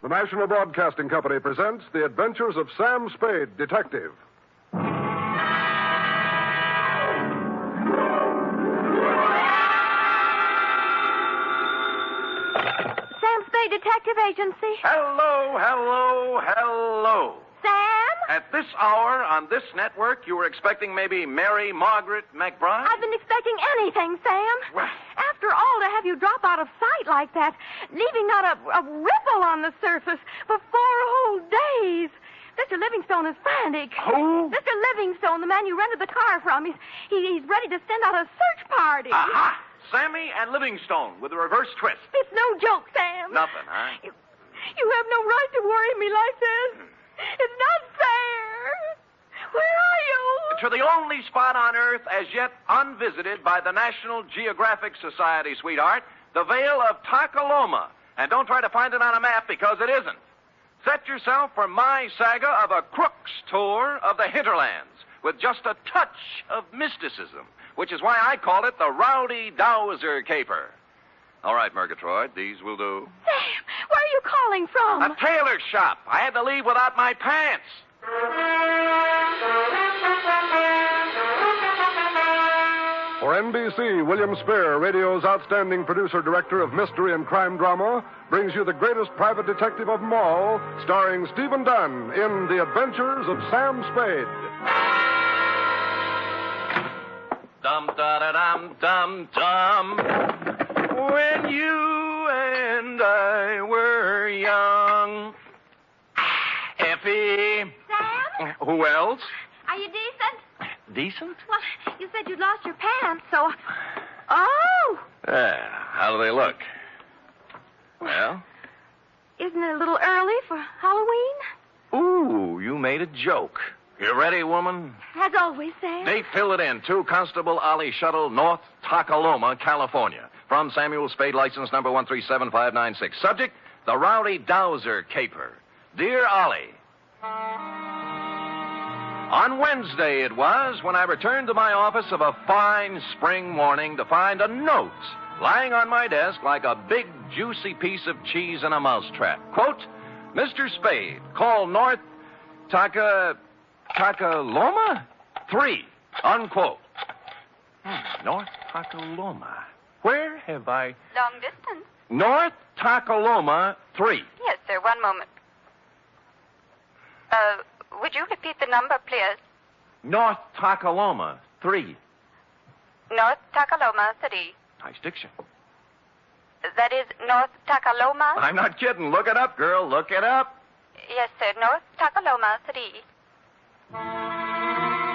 The National Broadcasting Company presents The Adventures of Sam Spade, Detective. Sam Spade Detective Agency. Hello, hello, hello. Sam? At this hour on this network, you were expecting maybe Mary Margaret McBride? I've been expecting anything, Sam. Well. After all, to have you drop out of sight like that, leaving not a ripple on the surface for 4 whole days. Mr. Livingstone is frantic. Who? Mr. Livingstone, the man you rented the car from. He's ready to send out a search party. Aha! Sammy and Livingstone with a reverse twist. It's no joke, Sam. Nothing, huh? You have no right to worry me like this. It's not fair. Where are you? To the only spot on Earth as yet unvisited by the National Geographic Society, sweetheart, the Vale of Takaloma. And don't try to find it on a map because it isn't. Set yourself for my saga of a crook's tour of the hinterlands with just a touch of mysticism, which is why I call it the Rowdy Dowser caper. All right, Murgatroyd, these will do. Sam, where are you calling from? A tailor shop. I had to leave without my pants. For NBC, William Spear, radio's outstanding producer-director of mystery and crime drama, brings you the greatest private detective of them all, starring Stephen Dunn in The Adventures of Sam Spade. Dum-da-da-dum-dum-dum. When you and I were young. Effie. Sam? Who else? Are you decent? Decent? Well, you said you'd lost your pants, so... Oh! How do they look? Well? Isn't it a little early for Halloween? Ooh, you made a joke. You ready, woman? As always, Sam. Date, fill it in. 2 Constable Ollie Shuttle, North Takaloma, California. From Samuel Spade, license number 137596. Subject, the Rowdy Dowser caper. Dear Ollie, on Wednesday it was when I returned to my office of a fine spring morning to find a note lying on my desk like a big, juicy piece of cheese in a mousetrap. Quote, Mr. Spade, call North Takaloma 3, unquote. North Takaloma. Where have I... Long distance. North Takaloma 3. Yes, sir. One moment. Would you repeat the number, please? North Takaloma 3. North Takaloma 3. Nice diction. That is North Takaloma? I'm not kidding. Look it up, girl. Look it up. Yes, sir. North Takaloma 3.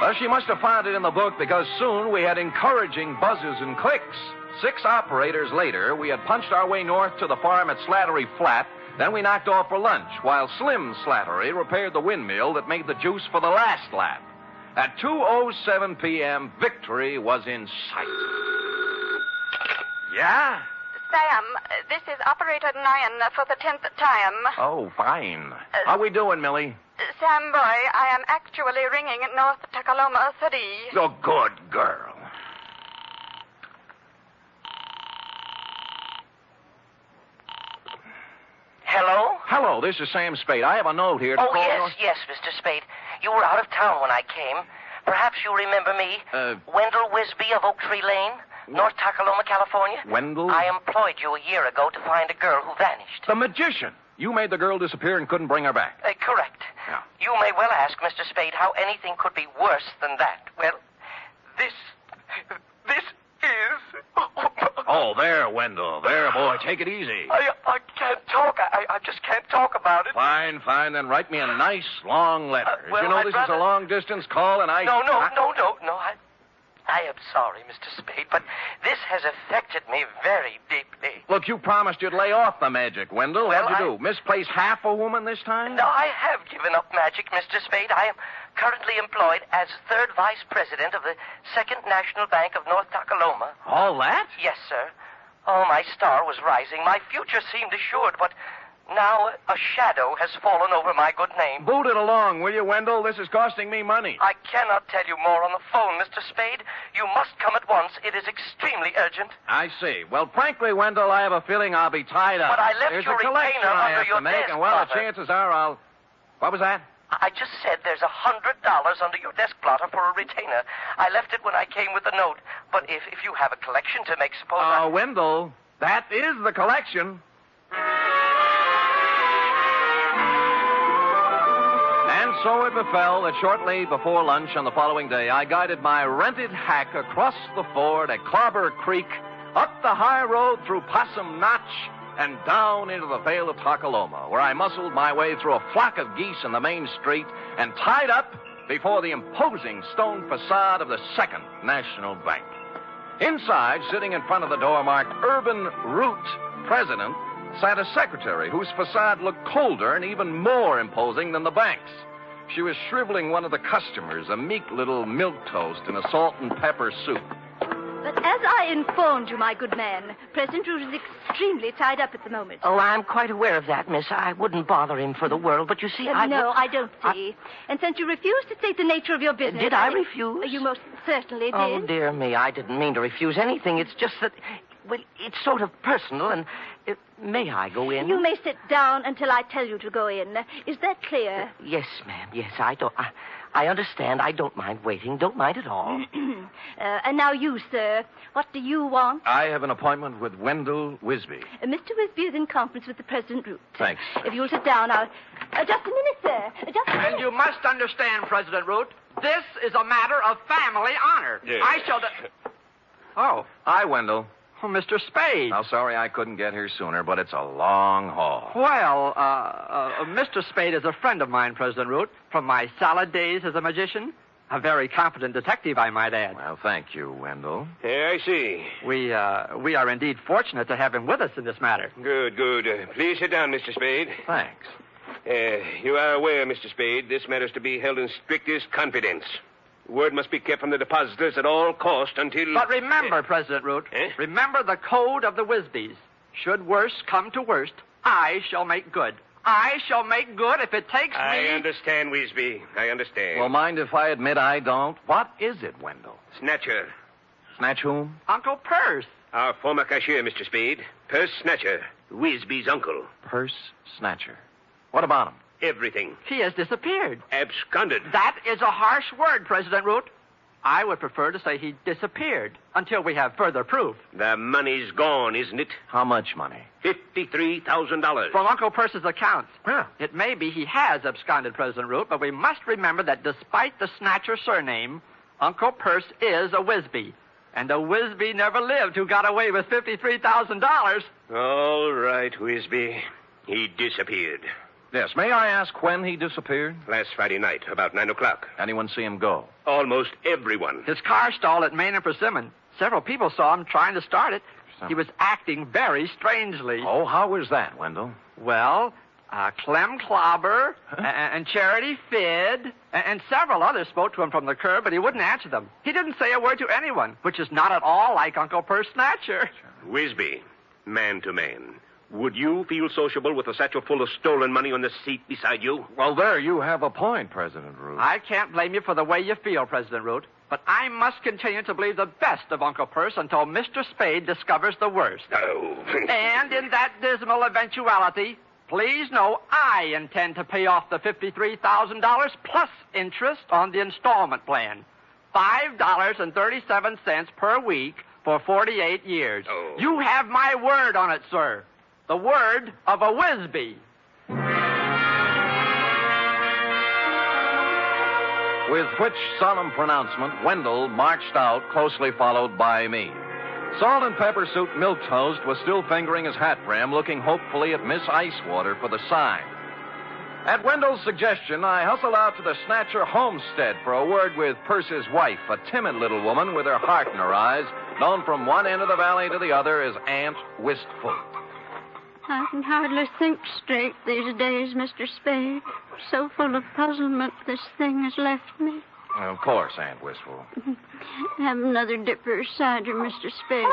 Well, she must have found it in the book because soon we had encouraging buzzes and clicks. 6 operators later, we had punched our way north to the farm at Slattery Flat. Then we knocked off for lunch, while Slim Slattery repaired the windmill that made the juice for the last lap. At 2:07 p.m., victory was in sight. Yeah? Sam, this is Operator Nyan for the 10th time. Oh, fine. How we doing, Millie? Sam, boy, I am actually ringing North Takaloma 3. Oh, good girl. Hello? Hello, this is Sam Spade. I have a note here to call... Yes, Mr. Spade. You were out of town when I came. Perhaps you remember me. Wendell Wisby of Oak Tree Lane, North Takaloma, California. Wendell? I employed you a year ago to find a girl who vanished. The magician. You made the girl disappear and couldn't bring her back. Correct. Yeah. You may well ask, Mr. Spade, how anything could be worse than that. Well, this is... Oh, there, Wendell. There, boy. Take it easy. I can't talk. I just can't talk about it. Fine. Then write me a nice, long letter. Well, you know, I'd this rather... is a long-distance call, and I... No. I am sorry, Mr. Spade, but this has affected me very deeply. Look, you promised you'd lay off the magic, Wendell. Well, What'd you do? Misplace half a woman this time? No, I have given up magic, Mr. Spade. I am currently employed as 3rd Vice President of the 2nd National Bank of North Takaloma. All that? Yes, sir. Oh, my star was rising. My future seemed assured, but Now a shadow has fallen over my good name. Boot it along, will you, Wendell? This is costing me money. I cannot tell you more on the phone, Mr. Spade. You must come at once. It is extremely urgent. I see. Well, frankly, Wendell, I have a feeling I'll be tied up. But I left There's your a collection retainer I under have your to make, desk, and, well, the Plotter. chances are I'll... What was that? I just said there's $100 under your desk, Plotter, for a retainer. I left it when I came with the note. But if you have a collection to make, suppose Wendell, that is the collection. And so it befell that shortly before lunch on the following day, I guided my rented hack across the ford at Clobber Creek, up the high road through Possum Notch, and down into the Vale of Takaloma, where I muscled my way through a flock of geese in the main street and tied up before the imposing stone facade of the Second National Bank. Inside, sitting in front of the door marked Urban Root President, sat a secretary whose facade looked colder and even more imposing than the bank's. She was shriveling one of the customers, a meek little milquetoast in a salt and pepper soup. But as I informed you, my good man, President Root is extremely tied up at the moment. Oh, I'm quite aware of that, miss. I wouldn't bother him for the world, but you see, No, I don't see. And since you refused to state the nature of your business... Did I refuse? You most certainly did. Oh, dear me, I didn't mean to refuse anything. It's just that, well, it's sort of personal, and may I go in? You may sit down until I tell you to go in. Is that clear? Yes, ma'am. Yes, I understand. I don't mind waiting. Don't mind at all. And now you, sir. What do you want? I have an appointment with Wendell Wisby. Mr. Wisby is in conference with the President Root. Thanks. If you'll sit down, I'll... just a minute, sir. Just a minute. And you must understand, President Root, this is a matter of family honor. Yes. I shall... Oh, Hi, Wendell. Mr. Spade. Now, sorry I couldn't get here sooner, but it's a long haul. Well, Mr. Spade is a friend of mine, President Root, from my salad days as a magician. A very competent detective, I might add. Well, thank you, Wendell. Yeah, I see. We are indeed fortunate to have him with us in this matter. Good, good. Please sit down, Mr. Spade. Thanks. You are aware, Mr. Spade, this matter is to be held in strictest confidence. Word must be kept from the depositors at all cost until... But remember, President Root, remember the code of the Wisbys. Should worst come to worst, I shall make good. I shall make good if it takes me... I understand, Wisby. I understand. Well, mind if I admit I don't? What is it, Wendell? Snatcher. Snatch whom? Uncle Purse. Our former cashier, Mr. Spade. Purse Snatcher. Wisby's uncle. Purse Snatcher. What about him? Everything. He has disappeared. Absconded. That is a harsh word, President Root. I would prefer to say he disappeared until we have further proof. The money's gone, isn't it? How much money? $53,000. From Uncle Purse's accounts. Yeah. It may be he has absconded, President Root, but we must remember that despite the Snatcher surname, Uncle Purse is a Wisby. And a Wisby never lived who got away with $53,000. All right, Wisby. He disappeared. Yes, may I ask when he disappeared? Last Friday night, about 9 o'clock. Anyone see him go? Almost everyone. His car stalled at Main and Persimmon. Several people saw him trying to start it. He was acting very strangely. Oh, how was that, Wendell? Well, Clem Clobber and Charity Fid and several others spoke to him from the curb, but he wouldn't answer them. He didn't say a word to anyone, which is not at all like Uncle Purse Snatcher. Wisby, man to man. Would you feel sociable with a satchel full of stolen money on the seat beside you? Well, there you have a point, President Root. I can't blame you for the way you feel, President Root, but I must continue to believe the best of Uncle Purse until Mr. Spade discovers the worst. Oh. And in that dismal eventuality, please know I intend to pay off the $53,000 plus interest on the installment plan. $5.37 per week for 48 years. Oh. You have my word on it, sir. The word of a Wisby. With which solemn pronouncement, Wendell marched out, closely followed by me. Salt and Pepper Suit Milquetoast was still fingering his hat brim, looking hopefully at Miss Icewater for the sign. At Wendell's suggestion, I hustled out to the Snatcher homestead for a word with Percy's wife, a timid little woman with her heart in her eyes, known from one end of the valley to the other as Aunt Wistful. I can hardly think straight these days, Mr. Spade. So full of puzzlement this thing has left me. Of course, Aunt Wistful. Have another dipper of cider, Mr. Spade.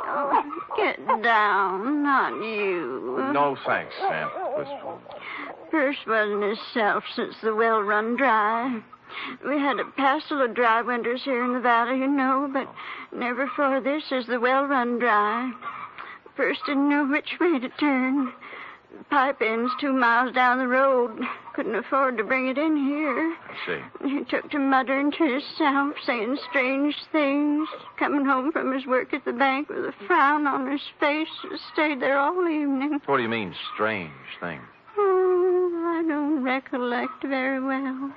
Oh, get down, not you. No thanks, Aunt Wistful. Perce wasn't himself since the well run dry. We had a passel of dry winters here in the valley, you know, but never for this as the well run dry. Perce didn't know which way to turn. The pipe end's 2 miles down the road. Couldn't afford to bring it in here. I see. He took to muttering to himself, saying strange things, coming home from his work at the bank with a frown on his face, and stayed there all evening. What do you mean, strange things? Oh, I don't recollect very well.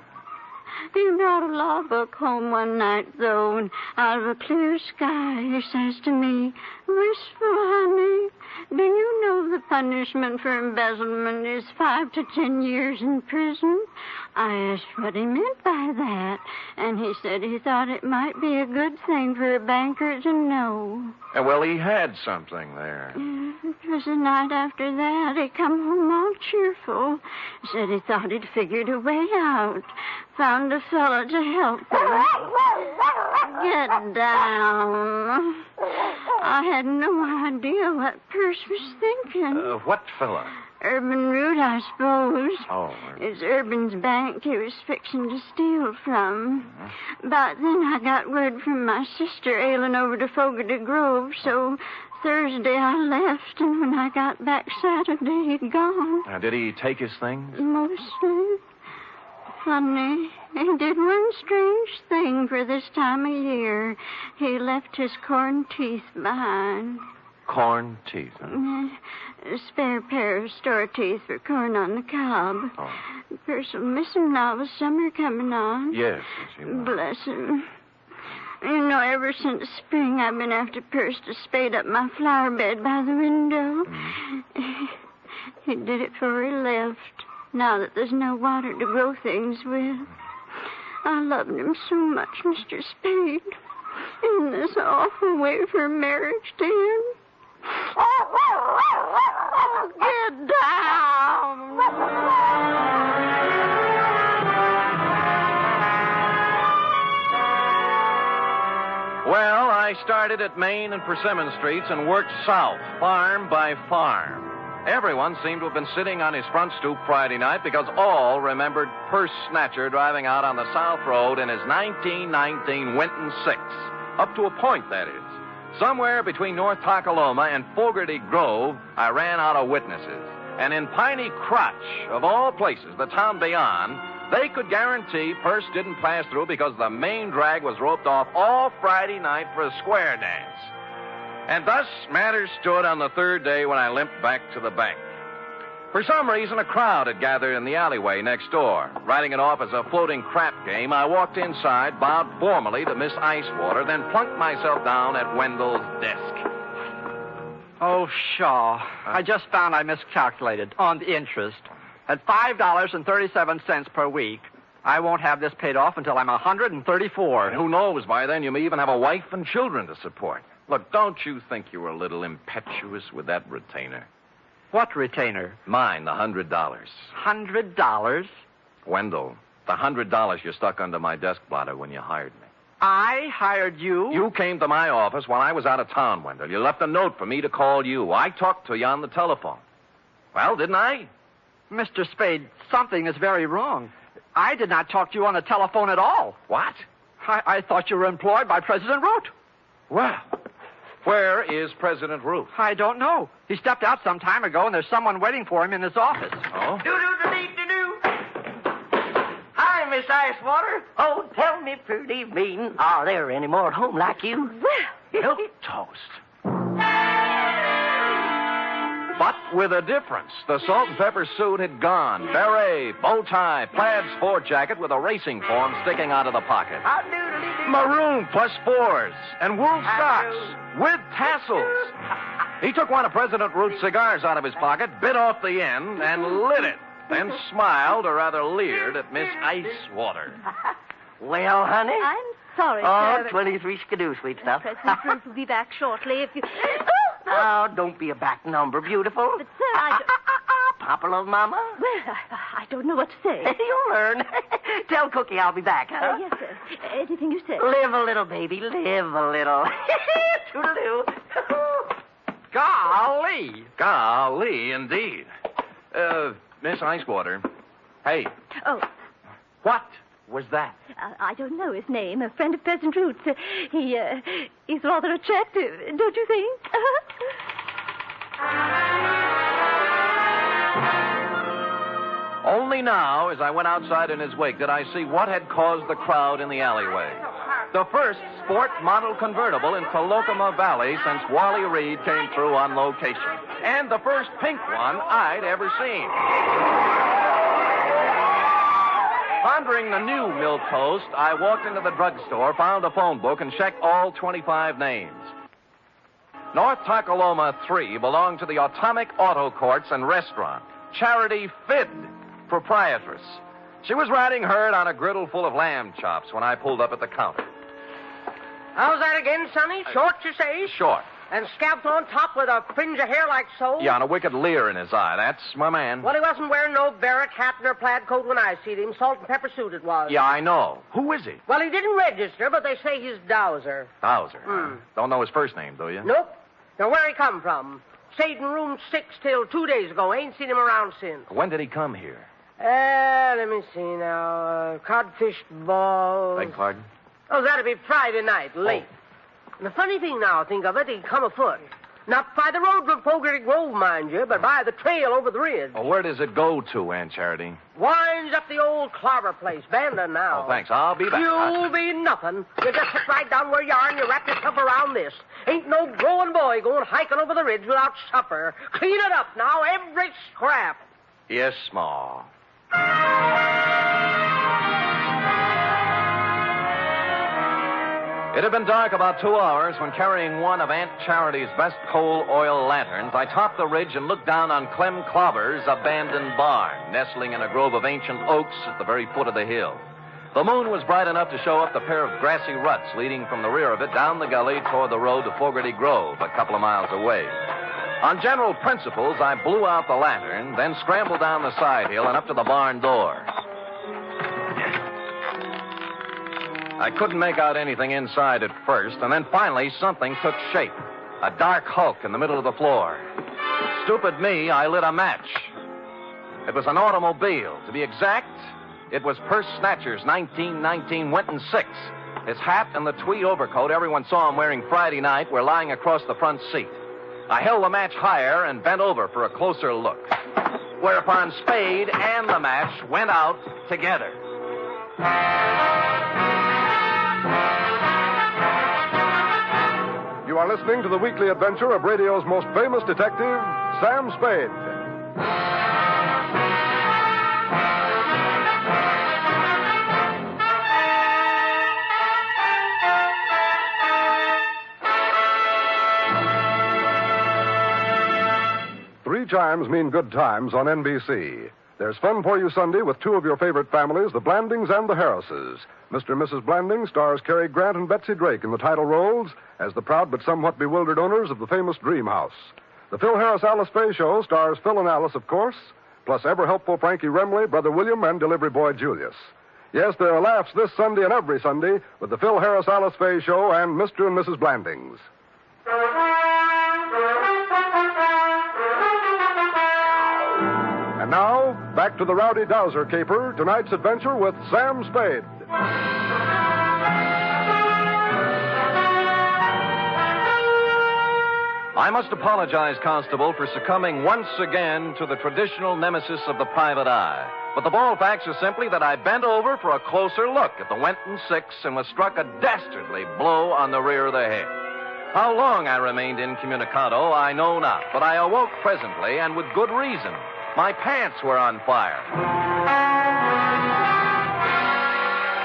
He brought a law book home one night, though, and out of a clear sky, he says to me, "Wistful, honey, do you know the punishment for embezzlement is 5 to 10 years in prison?" I asked what he meant by that, and he said he thought it might be a good thing for a banker to know. Well, he had something there. It was the night after that. He come home all cheerful. Said he thought he'd figured a way out. Found a fellow to help him. Get down. I had no idea what Perce was thinking. What fella? Urban Root, I suppose. Oh. It's Urban's bank he was fixing to steal from. But then I got word from my sister ailing over to Fogarty Grove, so Thursday I left, and when I got back Saturday, he'd gone. Did he take his things? Mostly. Funny. He did one strange thing for this time of year. He left his corn teeth behind. Corn teeth, huh? A spare pair of store teeth for corn on the cob. Oh. Perce will miss him now with summer coming on. Yes, he will. Bless him. You know, ever since spring, I've been after Perce to spade up my flower bed by the window. He did it before he left, now that there's no water to grow things with. I loved him so much, Mr. Spade. Isn't this awful way for marriage to end? Get down! Well, I started at Main and Persimmon Streets and worked south, farm by farm. Everyone seemed to have been sitting on his front stoop Friday night because all remembered Perce Snatcher driving out on the South Road in his 1919 Winton 6. Up to a point, that is. Somewhere between North Takaloma and Fogarty Grove, I ran out of witnesses. And in Piney Crotch, of all places, the town beyond, they could guarantee Perce didn't pass through because the main drag was roped off all Friday night for a square dance. And thus matters stood on the third day when I limped back to the bank. For some reason, a crowd had gathered in the alleyway next door. Writing it off as a floating crap game, I walked inside, bowed formally to Miss Icewater, then plunked myself down at Wendell's desk. Oh, Shaw. I just found I miscalculated on the interest. At $5.37 per week, I won't have this paid off until I'm 134. And who knows, by then you may even have a wife and children to support. Look, don't you think you were a little impetuous with that retainer? What retainer? Mine, the $100. $100? Wendell, the $100 you stuck under my desk blotter when you hired me. I hired you? You came to my office while I was out of town, Wendell. You left a note for me to call you. I talked to you on the telephone. Well, didn't I? Mr. Spade, something is very wrong. I did not talk to you on the telephone at all. What? I thought you were employed by President Root. Well, where is President Root? I don't know. He stepped out some time ago, and there's someone waiting for him in his office. Oh? Do-do-do-dee-do-do. Hi, Miss Icewater. Oh, tell me, pretty mean, are there any more at home like you? Milk toast. But with a difference. The salt and pepper suit had gone. Beret, bow tie, plaid sport jacket with a racing form sticking out of the pocket. Maroon plus fours and wool socks with tassels. He took one of President Root's cigars out of his pocket, bit off the end, and lit it. Then smiled or rather leered at Miss Icewater. Well, honey? I'm sorry, Oh, sir. 23 skidoo, sweet stuff. President Root will be back shortly if you... Oh, don't be a back number, beautiful. But, sir, I don't... Papa love Mama? Well, I don't know what to say. You'll learn. Tell Cookie I'll be back, huh? Yes, sir. Anything you say. Live a little, baby. Live a little. Toodaloo. Golly. Golly, indeed. Miss Icewater. Hey, Oh, what was that? I don't know his name. A friend of Peasant Roots. He's rather attractive, don't you think? Only now, as I went outside in his wake, did I see what had caused the crowd in the alleyway. The first sport model convertible in Tolokema Valley since Wally Reed came through on location. And the first pink one I'd ever seen. Pondering the new milquetoast, I walked into the drugstore, found a phone book, and checked all 25 names. North Takaloma 3 belonged to the Atomic Auto Courts and Restaurant. Charity Fidd, proprietress. She was riding herd on a griddle full of lamb chops when I pulled up at the counter. How's that again, Sonny? Short, you say? Short. And scalped on top with a fringe of hair like so? Yeah, and a wicked leer in his eye. That's my man. Well, he wasn't wearing no barrack hat nor plaid coat when I seen him. Salt and pepper suit it was. Yeah, I know. Who is he? Well, he didn't register, but they say he's Dowser. Dowser. Don't know his first name, do you? Nope. Now, where he come from? Stayed in room 6 till 2 days ago. Ain't seen him around since. When did he come here? Let me see now. Codfish ball. Beg pardon? Oh, that'd be Friday night, late. And the funny thing now, think of it, he'd come afoot. Not by the road to Fogarty Grove, mind you, but by the trail over the ridge. Oh, where does it go to, Aunt Charity? Winds up the old clobber place, Bandon now. Oh, thanks. I'll be back. You'll be nothing. You just sit right down where you are and you wrap yourself around this. Ain't no growing boy going hiking over the ridge without supper. Clean it up now, every scrap. Yes, Ma. It had been dark about 2 hours when, carrying one of Aunt Charity's best coal oil lanterns, I topped the ridge and looked down on Clem Clobber's abandoned barn, nestling in a grove of ancient oaks at the very foot of the hill. The moon was bright enough to show up the pair of grassy ruts leading from the rear of it down the gully toward the road to Fogarty Grove, a couple of miles away. On general principles, I blew out the lantern, then scrambled down the side hill and up to the barn door. I couldn't make out anything inside at first, and then finally something took shape. A dark hulk in the middle of the floor. Stupid me, I lit a match. It was an automobile. To be exact, it was Purse Snatcher's 1919 Winton 6. His hat and the tweed overcoat everyone saw him wearing Friday night were lying across the front seat. I held the match higher and bent over for a closer look. Whereupon Spade and the match went out together. You are listening to the weekly adventure of radio's most famous detective, Sam Spade. Three chimes mean good times on NBC. There's fun for you Sunday with two of your favorite families, the Blandings and the Harrises. Mr. and Mrs. Blanding stars Cary Grant and Betsy Drake in the title roles as the proud but somewhat bewildered owners of the famous Dream House. The Phil Harris-Alice Faye Show stars Phil and Alice, of course, plus ever-helpful Frankie Remley, Brother William, and delivery boy Julius. Yes, there are laughs this Sunday and every Sunday with the Phil Harris-Alice Faye Show and Mr. and Mrs. Blandings. And now, back to the Rowdy Dowser caper, tonight's adventure with Sam Spade. I must apologize, Constable, for succumbing once again to the traditional nemesis of the private eye. But the bald facts are simply that I bent over for a closer look at the Winton 6 and was struck a dastardly blow on the rear of the head. How long I remained incommunicado, I know not, but I awoke presently, and with good reason. My pants were on fire.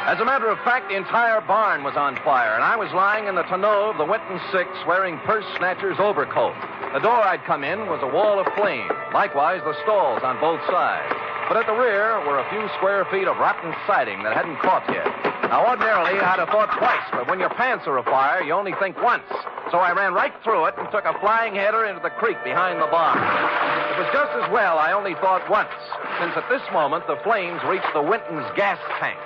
As a matter of fact, the entire barn was on fire, and I was lying in the tonneau of the Winton 6 wearing Purse Snatcher's overcoat. The door I'd come in was a wall of flame, likewise the stalls on both sides. But at the rear were a few square feet of rotten siding that hadn't caught yet. Now, ordinarily, I'd have thought twice, but when your pants are afire, you only think once. So I ran right through it and took a flying header into the creek behind the barn. It was just as well I only thought once, since at this moment the flames reached the Winton's gas tank.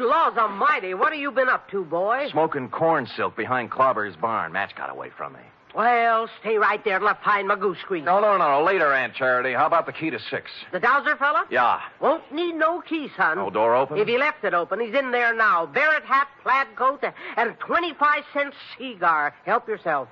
laws almighty. What have you been up to, boy? Smoking corn silk behind Clobber's barn. Match got away from me. Well, stay right there till I find my goose grease. No. Later, Aunt Charity. How about the key to 6? The Dowser fella? Yeah. Won't need no key, son. No door open? If he left it open, he's in there now. Barrett hat, plaid coat, and a 25-cent cigar. Help yourself.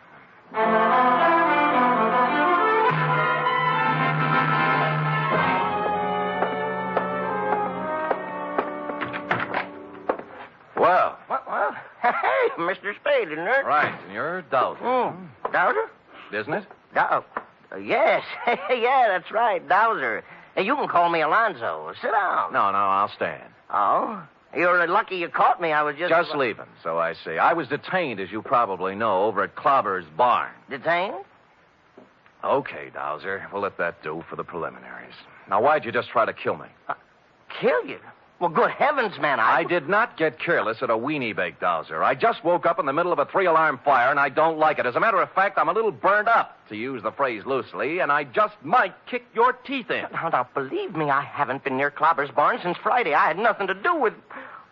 Well. Well, hey, Mr. Spade, isn't it? Right, and you're Dowser. Dowser? Isn't it? Yes. Yeah, that's right, Dowser. Hey, you can call me Alonzo. Sit down. No, I'll stand. Oh? You're lucky you caught me. I was just... Just leaving, so I see. I was detained, as you probably know, over at Clobber's barn. Detained? Okay, Dowser. We'll let that do for the preliminaries. Now, why'd you just try to kill me? Kill you? Well, good heavens, man, I did not get careless at a weenie bake, Dowser. I just woke up in the middle of a 3-alarm fire, and I don't like it. As a matter of fact, I'm a little burned up, to use the phrase loosely, and I just might kick your teeth in. Now, believe me, I haven't been near Clobber's barn since Friday. I had nothing to do with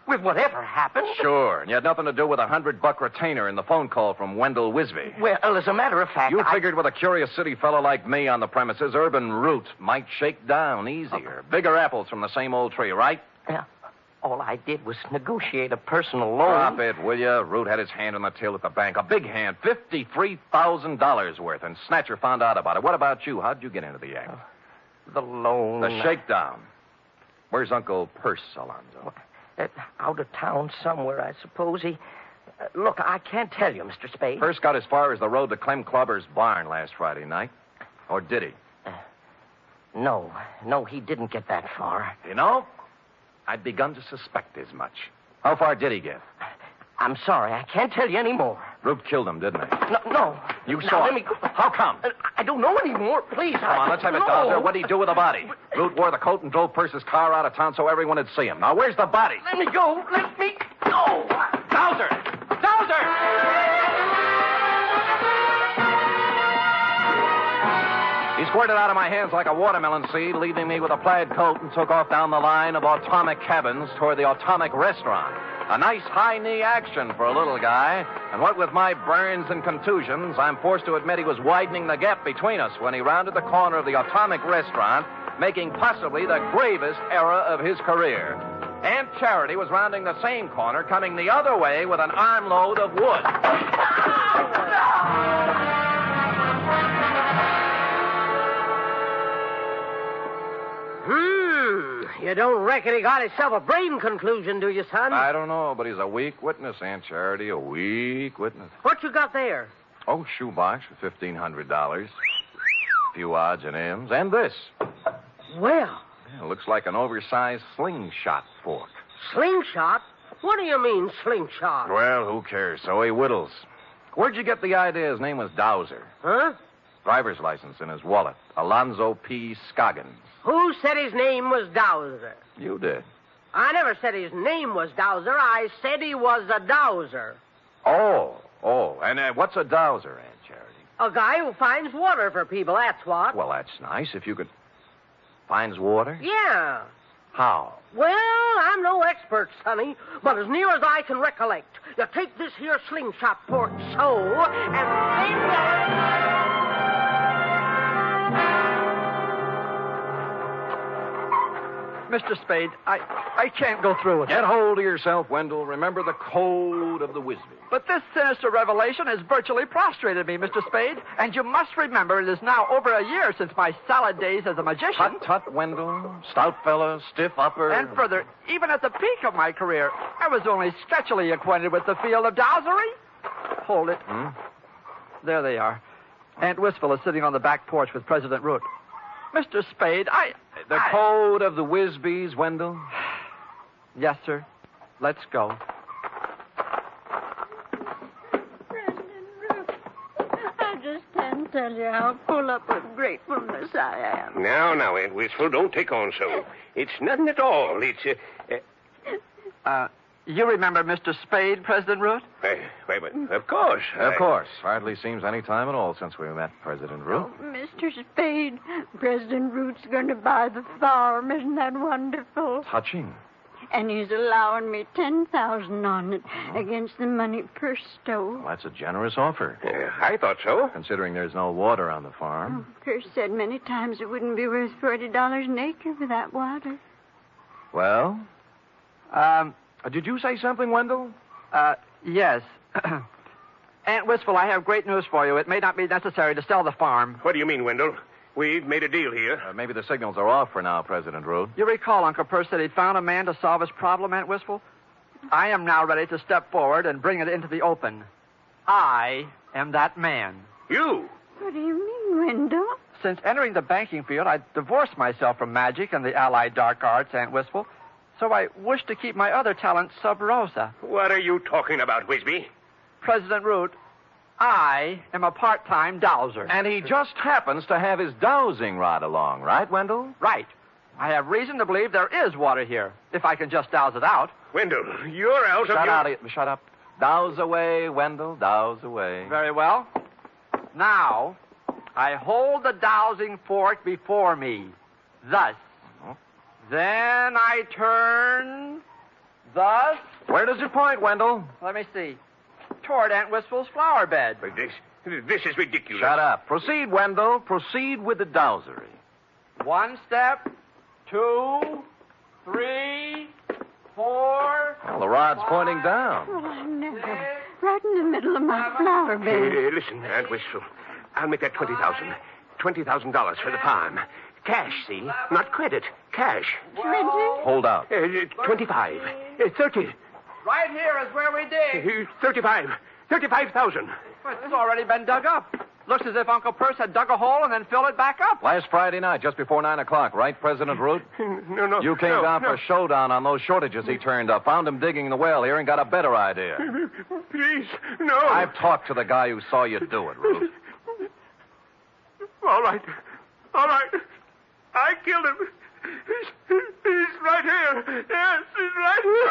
whatever happened. Sure, and you had nothing to do with a $100 retainer in the phone call from Wendell Wisby. Well, as a matter of fact, You figured with a curious city fellow like me on the premises, Urban Root might shake down easier. Bigger apples from the same old tree, right? Yeah. All I did was negotiate a personal loan. Drop it, will you? Root had his hand on the till at the bank. A big hand, $53,000 worth, and Snatcher found out about it. What about you? How'd you get into the act? The loan. The shakedown. Where's Uncle Perce, Alonzo? Out of town somewhere, I suppose. He... look, I can't tell you, Mr. Spade. Perce got as far as the road to Clem Clobber's barn last Friday night. Or did he? No, he didn't get that far. You know, I'd begun to suspect as much. How far did he get? I'm sorry, I can't tell you any more. Root killed him, didn't he? No. You Now, saw let it. me go. How come? I don't know anymore. Please. Come on, let's have it, Dowser. What did he do with the body? Root wore the coat and drove Perce's car out of town so everyone would see him. Now, where's the body? Let me go. Let me go. Dowser! Dowser! He squirted out of my hands like a watermelon seed, leaving me with a plaid coat, and took off down the line of atomic cabins toward the atomic restaurant. A nice high-knee action for a little guy. And what with my burns and contusions, I'm forced to admit he was widening the gap between us when he rounded the corner of the atomic restaurant, making possibly the gravest error of his career. Aunt Charity was rounding the same corner, coming the other way with an armload of wood. You don't reckon he got himself a brain conclusion, do you, son? I don't know, but he's a weak witness, Aunt Charity, a weak witness. What you got there? Oh, shoebox for $1,500. A few odds and ends. And this. Well. Yeah, looks like an oversized slingshot fork. Slingshot? What do you mean, slingshot? Well, who cares? So he whittles. Where'd you get the idea his name was Dowser? Huh? Driver's license in his wallet. Alonzo P. Scoggins. Who said his name was Dowser? You did. I never said his name was Dowser. I said he was a dowser. Oh. And what's a dowser, Aunt Charity? A guy who finds water for people, that's what. Well, that's nice. If you could... Finds water? Yeah. How? Well, I'm no expert, sonny, but as near as I can recollect, you take this here slingshot fork so, and then... Mr. Spade, I can't go through with it. Get hold of yourself, Wendell. Remember the code of the Wisby. But this sinister revelation has virtually prostrated me, Mr. Spade. And you must remember it is now over a year since my salad days as a magician. Tut, Wendell. Stout fella, stiff upper. And further, even at the peak of my career, I was only sketchily acquainted with the field of dowsery. Hold it. There they are. Aunt Wistful is sitting on the back porch with President Root. Mr. Spade, The code of the Wisbys, Wendell? Yes, sir. Let's go. I just can't tell you how full up with gratefulness I am. Now, Aunt Wistful, don't take on so. It's nothing at all. It's, You remember Mr. Spade, President Root? Wait, of course. Of course. Hardly seems any time at all since we met President Root. Oh, Mr. Spade, President Root's going to buy the farm. Isn't that wonderful? Touching. And he's allowing me $10,000 on it against the money Perce stole. Well, that's a generous offer. I thought so. Considering there's no water on the farm. Perce said many times it wouldn't be worth $40 an acre without water. Well? Did you say something, Wendell? Yes. Aunt Wistful, I have great news for you. It may not be necessary to sell the farm. What do you mean, Wendell? We've made a deal here. Maybe the signals are off for now, President Root. You recall Uncle Perce said he'd found a man to solve his problem, Aunt Wistful? I am now ready to step forward and bring it into the open. I am that man. You? What do you mean, Wendell? Since entering the banking field, I divorced myself from magic and the allied dark arts, Aunt Wistful. So I wish to keep my other talents sub rosa. What are you talking about, Wisby? President Root, I am a part-time dowser. And he just happens to have his dowsing rod along, right, Wendell? Right. I have reason to believe there is water here, if I can just douse it out. Wendell, you're out of your... Shut up. Douse away, Wendell, douse away. Very well. Now, I hold the dowsing fork before me. Thus. Then I turn. Thus. Where does it point, Wendell? Let me see. Toward Aunt Wistful's flower bed. This is ridiculous. Shut up. Proceed, Wendell. Proceed with the dowsery. 1 step, 2, 3, 4. Well, the rod's pointing down. Well, I never. Right in the middle of my flower bed. Listen, Aunt Wistful. I'll make that $20,000. $20,000 for the farm. Cash, see? Not credit. Cash. 20? Hold out. 25. 30. Right here is where we dig. 35. 35,000. Well, it's already been dug up. Looks as if Uncle Perce had dug a hole and then filled it back up. Last Friday night, just before 9 o'clock, right, President Root? No. You came down for a showdown on those shortages he turned up. Found him digging the well here and got a better idea. Please, no. I've talked to the guy who saw you do it, Root. All right. I killed him. He's right here. Yes, he's right here.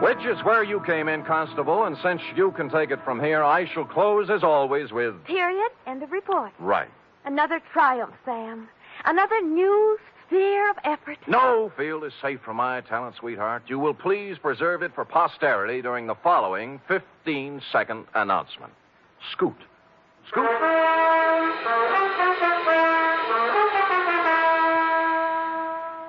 Which is where you came in, Constable, and since you can take it from here, I shall close, as always, with... Period. End of report. Right. Another triumph, Sam. Another new sphere of effort. No field is safe from my talent, sweetheart. You will please preserve it for posterity during the following 15-second announcement. Scoot. Scoot.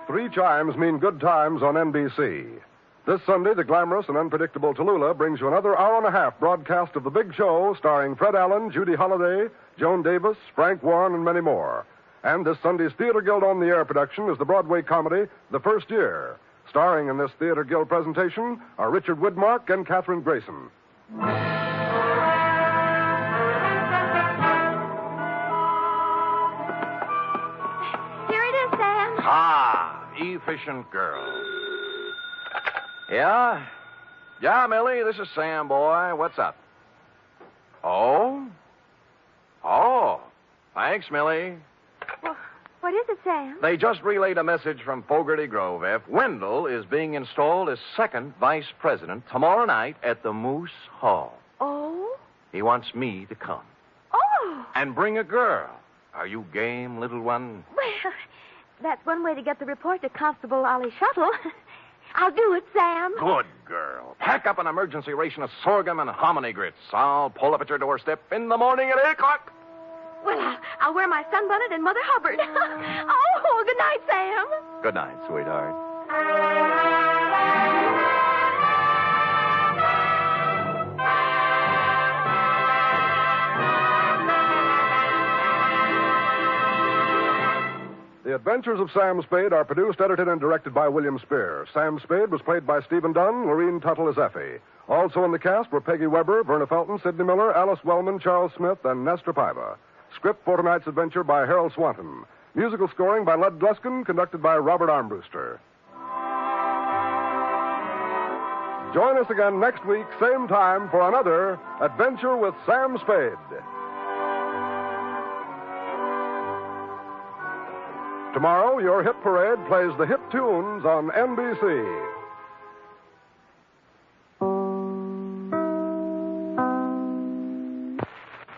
3 chimes mean good times on NBC. This Sunday, the glamorous and unpredictable Tallulah brings you another hour-and-a-half broadcast of The Big Show, starring Fred Allen, Judy Holliday, Joan Davis, Frank Warren, and many more. And this Sunday's Theater Guild on the Air production is the Broadway comedy The First Year. Starring in this Theater Guild presentation are Richard Widmark and Katherine Grayson. Here it is, Sam. Ah, efficient girl. Yeah? Yeah, Millie, this is Sam, boy. What's up? Oh? Thanks, Millie. Well, what is it, Sam? They just relayed a message from Fogarty Grove, F. Wendell is being installed as second vice president tomorrow night at the Moose Hall. Oh? He wants me to come. Oh! And bring a girl. Are you game, little one? Well, that's one way to get the report to Constable Ollie Shuttle. I'll do it, Sam. Good girl. Pack up an emergency ration of sorghum and hominy grits. I'll pull up at your doorstep in the morning at 8 o'clock. Well, I'll wear my sunbonnet and Mother Hubbard. Oh, good night, Sam. Good night, sweetheart. The Adventures of Sam Spade are produced, edited, and directed by William Spear. Sam Spade was played by Stephen Dunn, Lorene Tuttle as Effie. Also in the cast were Peggy Weber, Verna Felton, Sidney Miller, Alice Wellman, Charles Smith, and Nestor Paiva. Script for tonight's adventure by Harold Swanton. Musical scoring by Lud Gluskin, conducted by Robert Armbruster. Join us again next week, same time, for another Adventure with Sam Spade. Tomorrow, your hit parade plays the hit tunes on NBC.